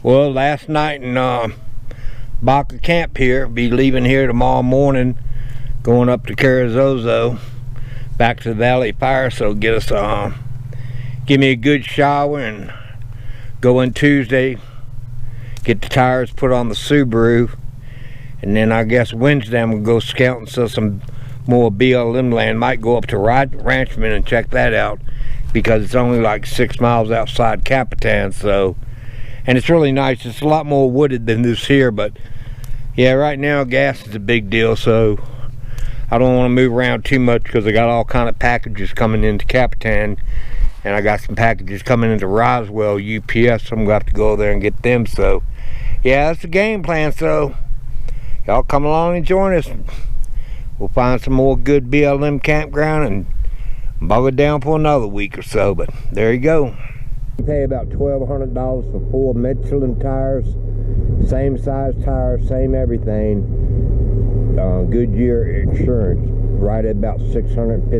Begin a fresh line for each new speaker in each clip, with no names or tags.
Well, last night in Baca Camp here, be leaving here tomorrow morning, going up to Carrizozo, back to the Valley of Fire, so get us, give me a good shower and go in Tuesday, get the tires put on the Subaru, and then I guess Wednesday I'm gonna go scout and sell some more BLM land. Might go up to Ranchman and check that out, because it's only like 6 miles outside Capitan, so, and it's really nice. It's a lot more wooded than this here, but yeah, right now gas is a big deal, so I don't want to move around too much because I got all kind of packages coming into Capitan, and I got some packages coming into Roswell UPS, so I'm gonna have to go there and get them. So yeah, that's the game plan. So y'all come along and join us. We'll find some more good BLM campground and bog it down for another week or so, but there you go. You pay about $1,200 for 4 Michelin tires, same size tires, same everything. Goodyear insurance, right at about $615.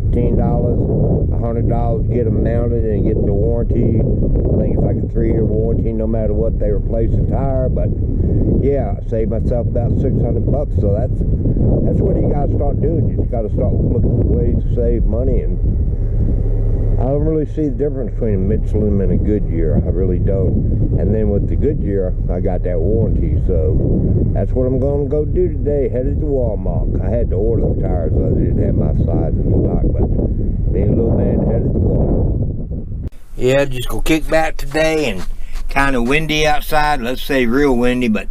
$100 get them mounted and get the warranty. I think it's like a 3-year warranty no matter what they replace the tire. But yeah, I saved myself about $600, so that's what you gotta start doing. You just gotta start looking for ways to save money, and I don't really see the difference between a Michelin and a Goodyear. I really don't. And then with the Goodyear, I got that warranty, so that's what I'm going to go do today. Headed to Walmart. I had to order the tires, so I didn't have my size in stock, but me and little man headed to Walmart. Yeah, just go kick back today, and kind of windy outside. Let's say real windy, but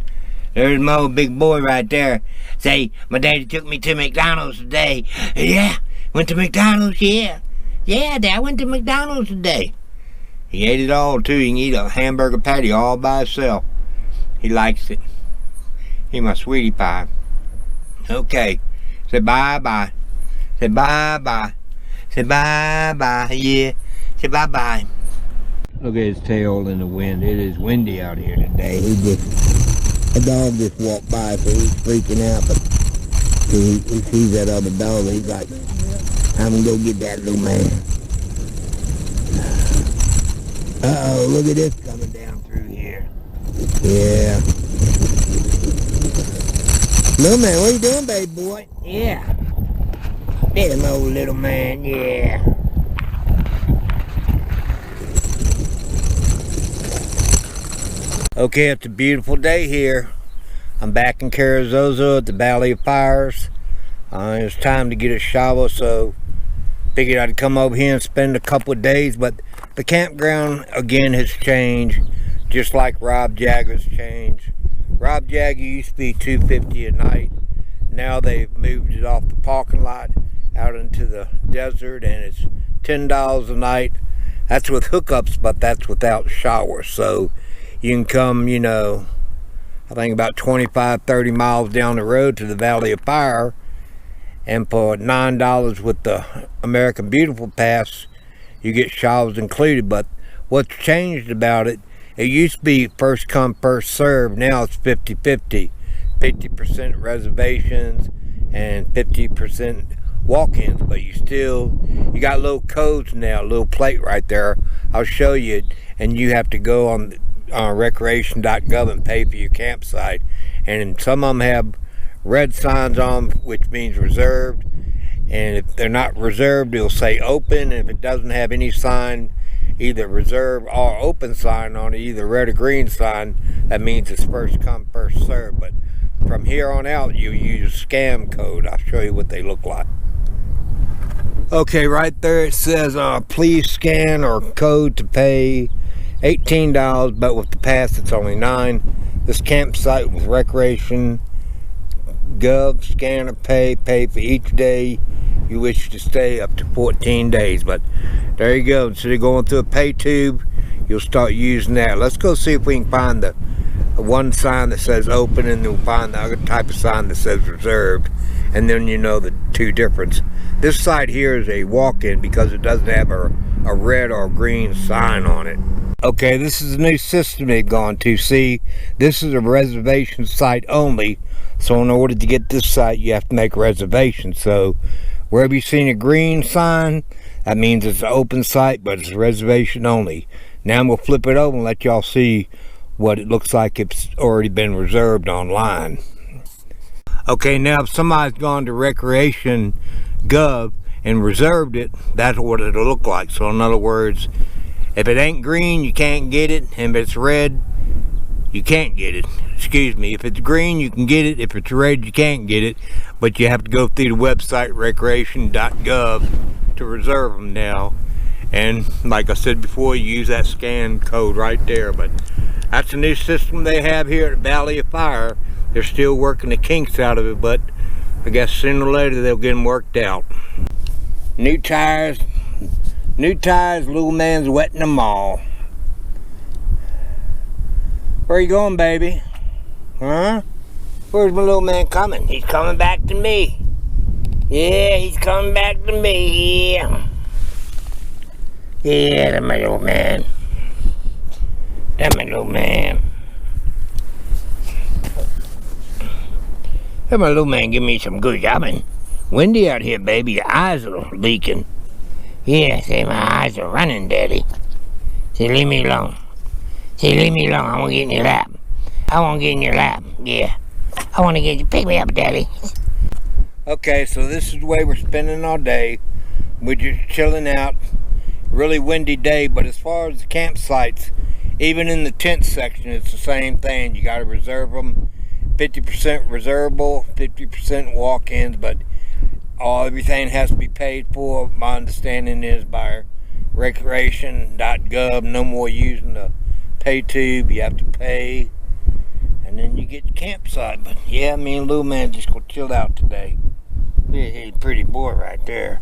there's my old big boy right there. Say, my daddy took me to McDonald's today. Yeah, went to McDonald's, yeah. Yeah, Dad, I went to McDonald's today. He ate it all, too. He can eat a hamburger patty all by himself. He likes it. He's my sweetie pie. Okay. Say bye-bye. Say bye-bye. Say bye-bye, yeah. Say bye-bye. Look at his tail in the wind. It is windy out here today. A dog just walked by, so he's freaking out, but he sees that other dog, and he's like, I'm gonna go get that little man. Uh-oh, look at this coming down through here. Yeah. Little man, what you doing, baby boy? Yeah. There's my old little man, yeah. Okay, it's a beautiful day here. I'm back in Carrizozo at the Valley of Fires. It's time to get a shower, so figured I'd come over here and spend a couple of days. But the campground again has changed, just like Rob Jagger's changed. Rob Jagger used to be $250 a night. Now they've moved it off the parking lot out into the desert, and it's $10 a night. That's with hookups, but that's without showers. So you can come, you know, I think about 25-30 miles down the road to the Valley of Fire, and for $9 with the American Beautiful Pass, you get showers included. But what's changed about it, it used to be first come, first served. Now it's 50-50. 50% reservations and 50% walk-ins. But you got little codes now, a little plate right there. I'll show you it, and you have to go on recreation.gov and pay for your campsite. And some of them have red signs on, which means reserved, and if they're not reserved, it'll say open. And if it doesn't have any sign, either reserved or open sign on it, either red or green sign, that means it's first come, first served. But from here on out, you use Scam code. I'll show you what they look like. Okay, right there it says please scan or code to pay $18, but with the pass it's only $9. This campsite with recreation Gov, scan or pay for each day you wish to stay, up to 14 days. But there you go. Instead of going through a pay tube, you'll start using that. Let's go see if we can find the one sign that says open, and then we'll find the other type of sign that says reserved, and then you know the two difference. This side here is a walk-in because it doesn't have a red or green sign on it. Okay, this is a new system they've gone to. See, this is a reservation site only. So in order to get this site, you have to make a reservation. So wherever you've seen a green sign, that means it's an open site, but it's a reservation only. Now I'm going to flip it over and let y'all see what it looks like it's already been reserved online. Okay, now if somebody's gone to Recreation Gov and reserved it, that's what it'll look like. So in other words, if it ain't green, you can't get it, and if it's red, you can't get it. Excuse me. If it's green, you can get it. If it's red, you can't get it. But you have to go through the website recreation.gov to reserve them now. And like I said before, you use that scan code right there. But that's a new system they have here at Valley of Fire. They're still working the kinks out of it, but I guess sooner or later they'll get them worked out. New tires, little man's wetting them all. Where you going, baby? Huh? Where's my little man coming? He's coming back to me. Yeah, he's coming back to me. Yeah, that's my little man. That's my little man. Hey, my little man, give me some good jobbing. Windy out here, baby. Your eyes are leaking. Yeah, say my eyes are running, Daddy. Say, leave me alone. Say, leave me alone. I want to get in your lap. I want to get in your lap. Yeah. I want to get you. Pick me up, Daddy. Okay, so this is the way we're spending all day. We're just chilling out. Really windy day, but as far as the campsites, even in the tent section, it's the same thing. You got to reserve them. 50% reservable, 50% walk-ins, but everything has to be paid for. My understanding is by recreation.gov. No more using the pay tube. You have to pay, and then you get the campsite. But yeah, me and little man just gonna chill out today. Yeah, he's a pretty boy right there.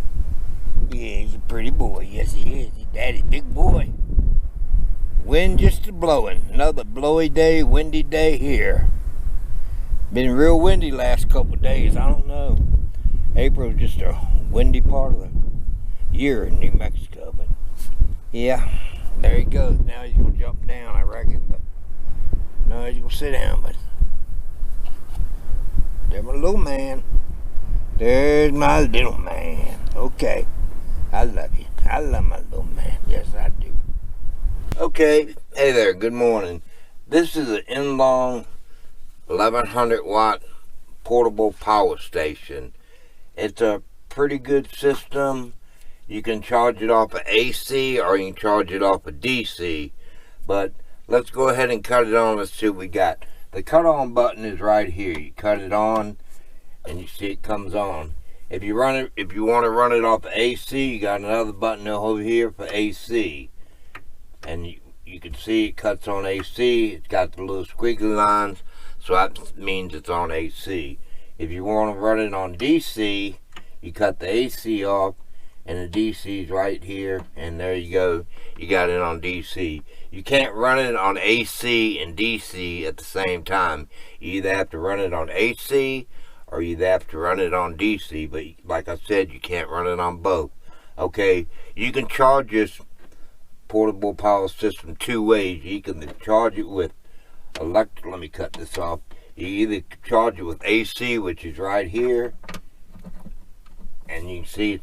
Yeah, he's a pretty boy. Yes, he is. He's daddy's big boy. Wind just blowing. Another blowy day, windy day here. Been real windy last couple of days. I don't know. April's just a windy part of the year in New Mexico. But yeah, there he goes. Now he's gonna jump down, I reckon. But no, he's gonna sit down. But there's my little man. There's my little man. Okay, I love you. I love my little man. Yes, I do. Okay, hey there. Good morning. This is an Enelong 1100 watt portable power station. It's a pretty good system. You can charge it off of AC or you can charge it off of DC. But let's go ahead and cut it on. Let's see what we got. The cut on button is right here. You cut it on and you see it comes on. If you want to run it off of AC, you got another button over here for AC. And you can see it cuts on AC. It's got the little squiggly lines. So that means it's on AC. If you want to run it on DC, you cut the AC off, and the DC's right here, and there you go. You got it on DC. You can't run it on AC and DC at the same time. You either have to run it on AC, or you have to run it on DC. But like I said, you can't run it on both. Okay, you can charge this portable power system two ways. You can charge it with electric. Let me cut this off. You either charge it with AC, which is right here, and you can see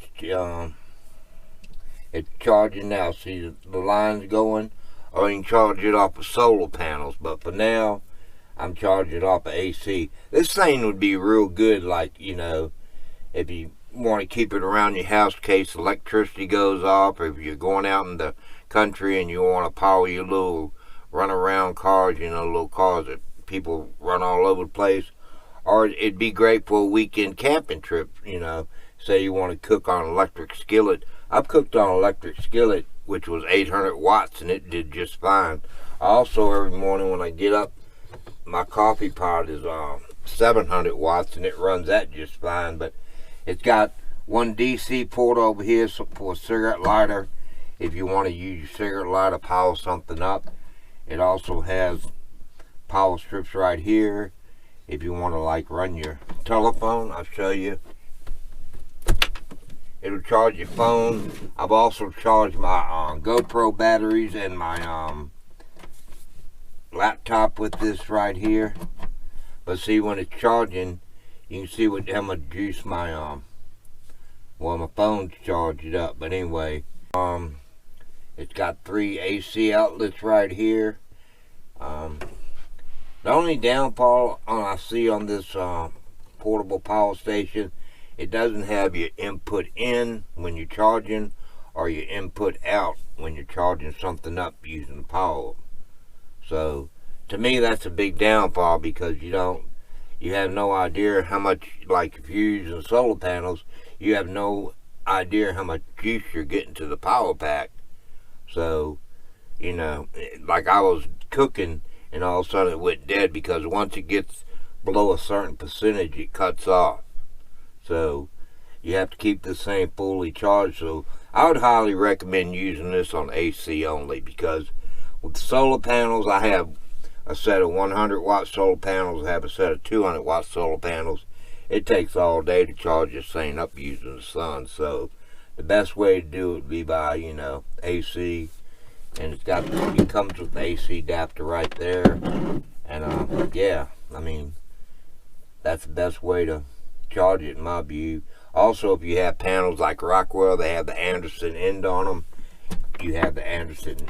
it's charging now. See the lines going, or you can charge it off of solar panels. But for now, I'm charging it off of AC. This thing would be real good, like, you know, if you want to keep it around your house in case electricity goes off, or if you're going out in the country and you want to power your little run around cars, you know, little cars that people run all over the place. Or it'd be great for a weekend camping trip, you know. Say you want to cook on an electric skillet. I've cooked on an electric skillet, which was 800 watts, and it did just fine. Also, every morning when I get up, my coffee pot is 700 watts, and it runs that just fine. But it's got one DC port over here for a cigarette lighter, if you want to use your cigarette lighter, power something up. It also has power strips right here if you want to like run your telephone. I'll show you. It'll charge your phone. I've also charged my GoPro batteries and my laptop with this right here. But see, when it's charging, you can see how much juice my my phone's charged up. But anyway, it's got 3 AC outlets right here. The only downfall I see on this portable power station, it doesn't have your input in when you're charging or your input out when you're charging something up using the power. So to me that's a big downfall, because you have no idea how much, like if you're using solar panels, you have no idea how much juice you're getting to the power pack. So, like I was cooking and all of a sudden it went dead, because once it gets below a certain percentage it cuts off. So you have to keep this thing fully charged. So I would highly recommend using this on AC only, because with the solar panels, I have a set of 100 watt solar panels, I have a set of 200 watt solar panels. It takes all day to charge this thing up using the sun. So the best way to do it would be by, AC. And it comes with the AC adapter right there. And yeah, I mean, that's the best way to charge it in my view. Also, if you have panels like Rockwell, they have the Anderson end on them. You have the Anderson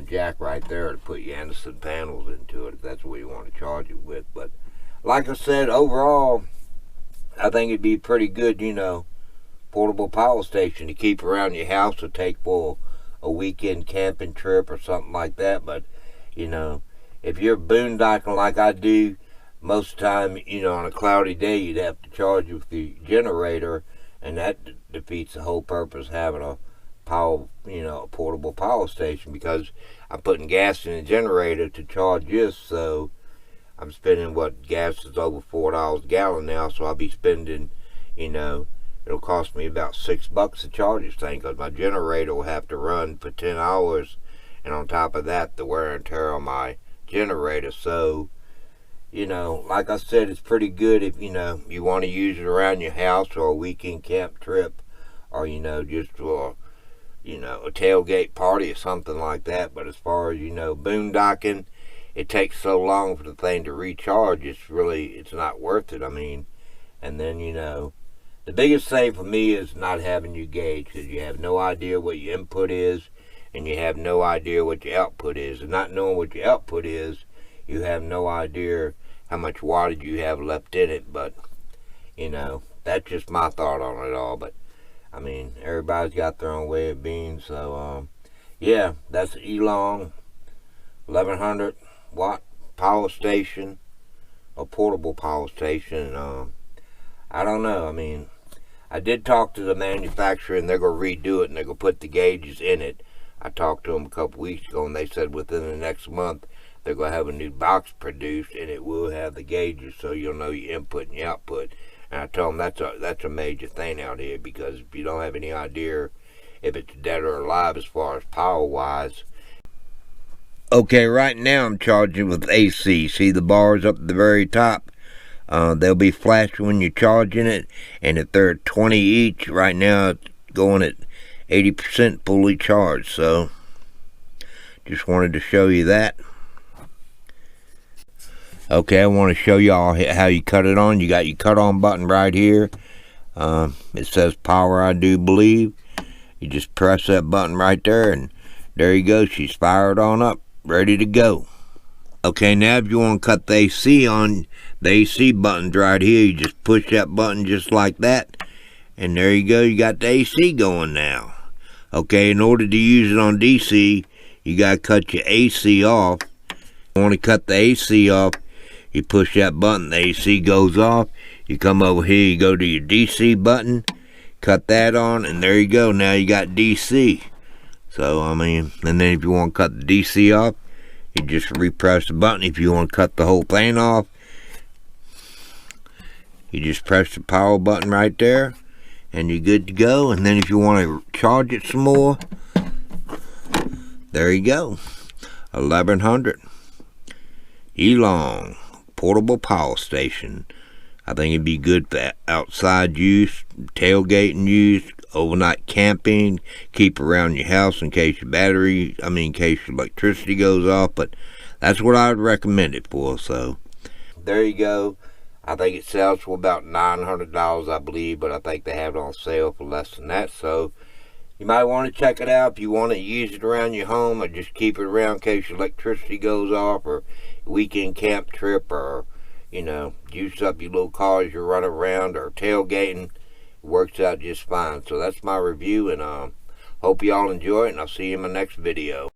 jack right there to put your Anderson panels into it, if that's what you want to charge it with. But like I said, overall, I think it'd be pretty good, portable power station to keep around your house or take for a weekend camping trip or something like that. But if you're boondocking like I do, most of the time, on a cloudy day, you'd have to charge with the generator, and that defeats the whole purpose of having a a portable power station, because I'm putting gas in the generator to charge this. So I'm spending, gas is over $4 a gallon now, so I'll be spending, it'll cost me about $6 to charge this thing, because my generator will have to run for 10 hours, and on top of that, the wear and tear on my generator. So like I said, it's pretty good if you want to use it around your house or a weekend camp trip, or just for a tailgate party or something like that. But as far as boondocking, it takes so long for the thing to recharge, it's not worth it. I mean, and then the biggest thing for me is not having your gauge, because you have no idea what your input is and you have no idea what your output is. And not knowing what your output is, you have no idea how much wattage you have left in it. But that's just my thought on it all. But I mean, everybody's got their own way of being. So yeah, that's the Enelong 1100 watt power station, a portable power station. I don't know, I mean, I did talk to the manufacturer, and they're going to redo it, and they're going to put the gauges in it. I talked to them a couple weeks ago, and they said within the next month they're going to have a new box produced, and it will have the gauges, so you'll know your input and your output. And I told them that's a major thing out here, because if you don't have any idea if it's dead or alive as far as power wise. Okay, right now I'm charging with AC. See the bars up at the very top? They'll be flashing when you're charging it, and if they're 20 each, right now it's going at 80% fully charged. So just wanted to show you that. Okay, I want to show y'all how you cut it on. You got your cut on button right here. It says power, I do believe. You just press that button right there, and there you go. She's fired on up, ready to go. Okay, now if you want to cut the AC on, the AC button's right here. You just push that button just like that, and there you go. You got the AC going now. Okay, in order to use it on DC, you got to cut your AC off. If you want to cut the AC off, you push that button, the AC goes off. You come over here, you go to your DC button, cut that on, and there you go. Now you got DC. So, I mean, and then if you want to cut the DC off, you just repress the button. If you want to cut the whole thing off, you just press the power button right there, and you're good to go. And then if you want to charge it some more, there you go. 1100 Enelong portable power station. I think it'd be good for outside use, tailgating use, overnight camping, keep around your house in case your in case your electricity goes off. But that's what I would recommend it for. So there you go. I think it sells for about $900, I believe, but I think they have it on sale for less than that. So You might want to check it out if you want to use it around your home, or just keep it around in case your electricity goes off, or weekend camp trip, or, you know, juice up your little cars you're running around, or tailgating. It works out just fine. So that's my review, and hope you all enjoy it, and I'll see you in my next video.